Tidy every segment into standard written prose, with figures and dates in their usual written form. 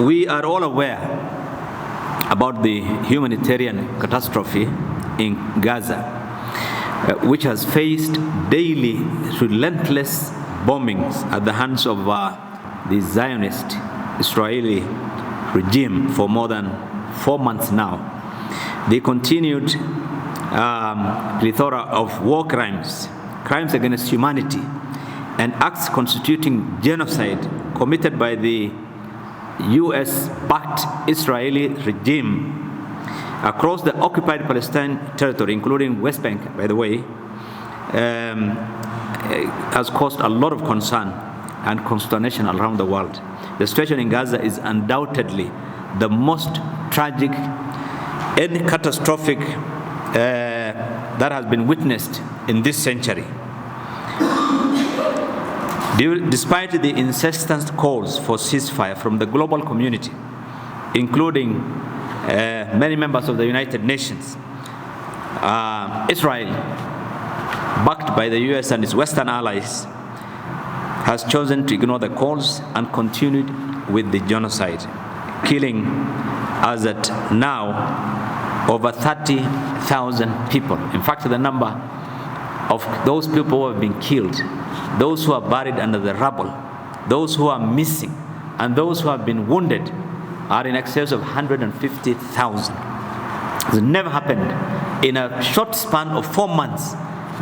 We are all aware about the humanitarian catastrophe in Gaza, which has faced daily relentless bombings at the hands of the Zionist Israeli regime for more than 4 months now. The continued plethora of war crimes, crimes against humanity, and acts constituting genocide committed by the US-backed Israeli regime across the occupied Palestine territory, including West Bank, by the way, has caused a lot of concern and consternation around the world. The situation in Gaza is undoubtedly the most tragic and catastrophic that has been witnessed in this century. Despite the incessant calls for ceasefire from the global community, including many members of the United Nations, Israel, backed by the US and its Western allies, has chosen to ignore the calls and continued with the genocide, killing, as at now, over 30,000 people. In fact, the number of those people who have been killed, those who are buried under the rubble, those who are missing, and those who have been wounded are in excess of 150,000. It's never happened in a short span of 4 months,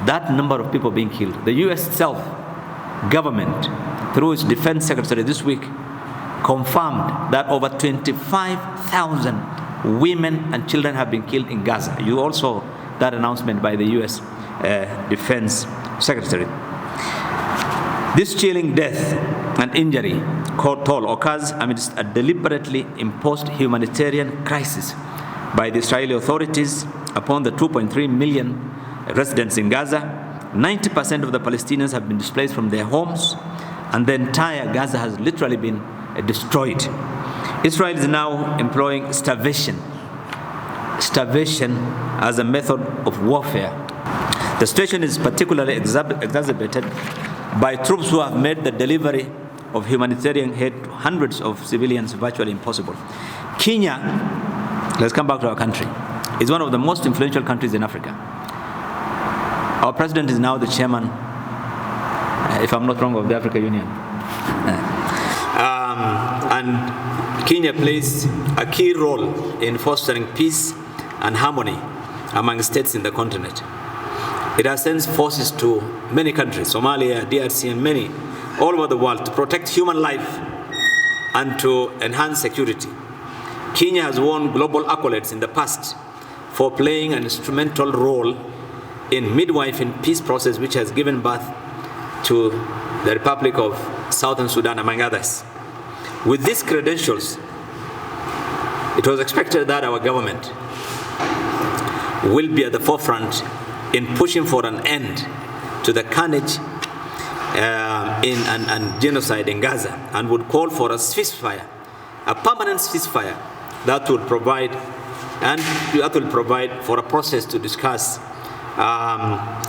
that number of people being killed. The US itself, government, through its defense secretary this week, confirmed that over 25,000 women and children have been killed in Gaza. You also that announcement by the US defense secretary. This chilling death and injury toll occurs amidst a deliberately imposed humanitarian crisis by the Israeli authorities upon the 2.3 million residents in Gaza. 90% of the Palestinians have been displaced from their homes, and the entire Gaza has literally been destroyed. Israel is now employing starvation as a method of warfare. The situation is particularly exacerbated by troops who have made the delivery of humanitarian aid to hundreds of civilians virtually impossible. Kenya, let's come back to our country, is one of the most influential countries in Africa. Our president is now the chairman, if I'm not wrong, of the African Union. And Kenya plays a key role in fostering peace and harmony among states in the continent. It has sent forces to many countries, Somalia, DRC, and many all over the world, to protect human life and to enhance security. Kenya has won global accolades in the past for playing an instrumental role in midwifing peace process, which has given birth to the Republic of Southern Sudan, among others. With these credentials, it was expected that our government will be at the forefront in pushing for an end to the carnage and genocide in Gaza, and would call for a ceasefire, a permanent ceasefire that will provide for a process to discuss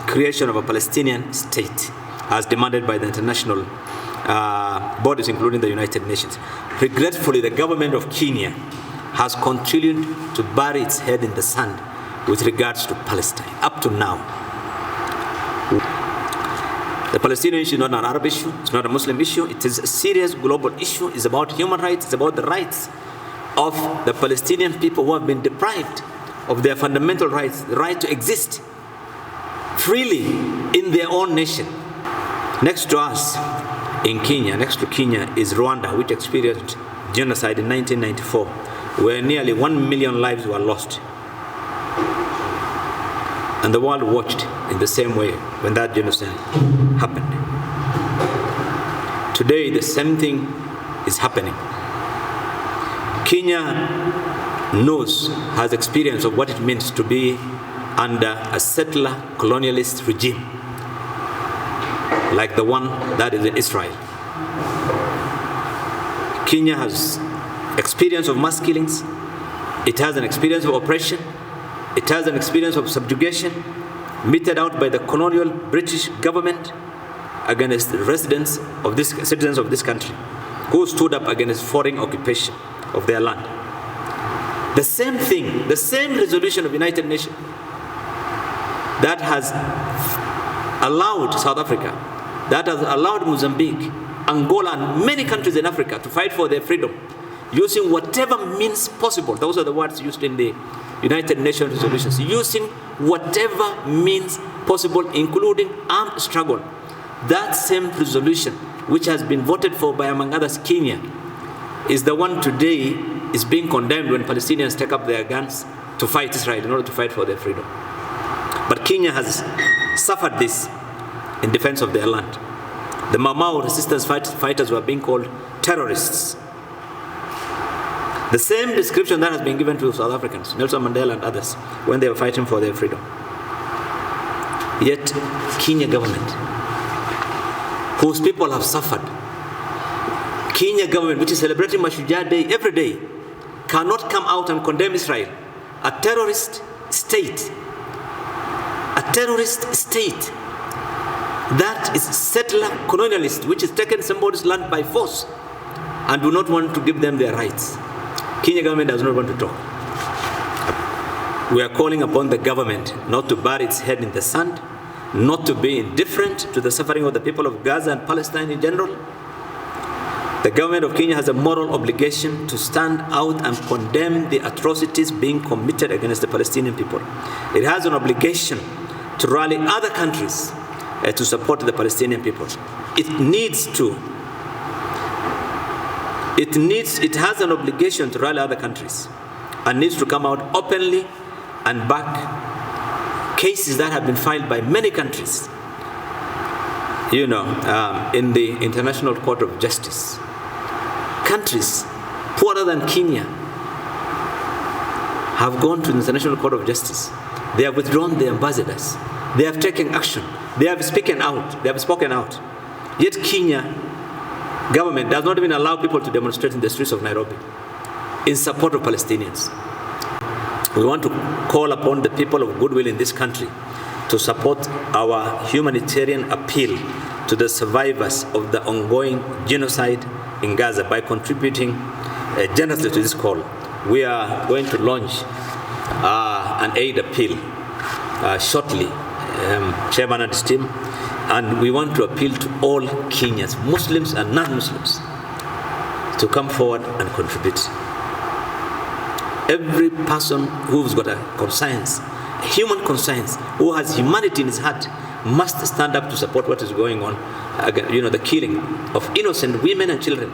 creation of a Palestinian state as demanded by the international bodies, including the United Nations. Regretfully, the government of Kenya has continued to bury its head in the sand with regards to Palestine up to now. The Palestinian issue is not an Arab issue, it's not a Muslim issue, it is a serious global issue. It's about human rights, it's about the rights of the Palestinian people who have been deprived of their fundamental rights, the right to exist freely in their own nation. Next to us in Kenya, next to Kenya, is Rwanda, which experienced genocide in 1994, where nearly 1 million lives were lost. And the world watched in the same way when that genocide happened. Today, the same thing is happening. Kenya has experience of what it means to be under a settler colonialist regime, like the one that is in Israel. Kenya has experience of mass killings. It has an experience of oppression. It has an experience of subjugation meted out by the colonial British government against the citizens of this country, who stood up against foreign occupation of their land. The same thing, the same resolution of United Nations that has allowed South Africa, that has allowed Mozambique, Angola, and many countries in Africa to fight for their freedom, using whatever means possible. Those are the words used in the United Nations resolutions. Using whatever means possible, including armed struggle. That same resolution, which has been voted for by, among others, Kenya, is the one today is being condemned when Palestinians take up their guns to fight Israel in order to fight for their freedom. But Kenya has suffered this in defense of their land. The Mau Mau resistance fighters were being called terrorists. The same description that has been given to South Africans, Nelson Mandela and others, when they were fighting for their freedom. Yet, Kenya government, whose people have suffered, Kenya government, which is celebrating Mashujaa Day every day, cannot come out and condemn Israel, a terrorist state. A terrorist state that is settler colonialist, which has taken somebody's land by force and do not want to give them their rights. Kenya government does not want to talk. We are calling upon the government not to bury its head in the sand, not to be indifferent to the suffering of the people of Gaza and Palestine in general. The government of Kenya has a moral obligation to stand out and condemn the atrocities being committed against the Palestinian people. It has an obligation to rally other countries to support the Palestinian people. It has an obligation to rally other countries and needs to come out openly and back cases that have been filed by many countries, in the International Court of Justice. Countries poorer than Kenya have gone to the International Court of Justice. They have withdrawn their ambassadors. They have taken action. They have spoken out. Yet Kenya government does not even allow people to demonstrate in the streets of Nairobi in support of Palestinians. We want to call upon the people of goodwill in this country to support our humanitarian appeal to the survivors of the ongoing genocide in Gaza by contributing generously to this call. We are going to launch an aid appeal shortly, Chairman and his team, and we want to appeal to all Kenyans, Muslims and non-Muslims, to come forward and contribute. Every person who's got a conscience, a human conscience, who has humanity in his heart, must stand up to support what is going on, the killing of innocent women and children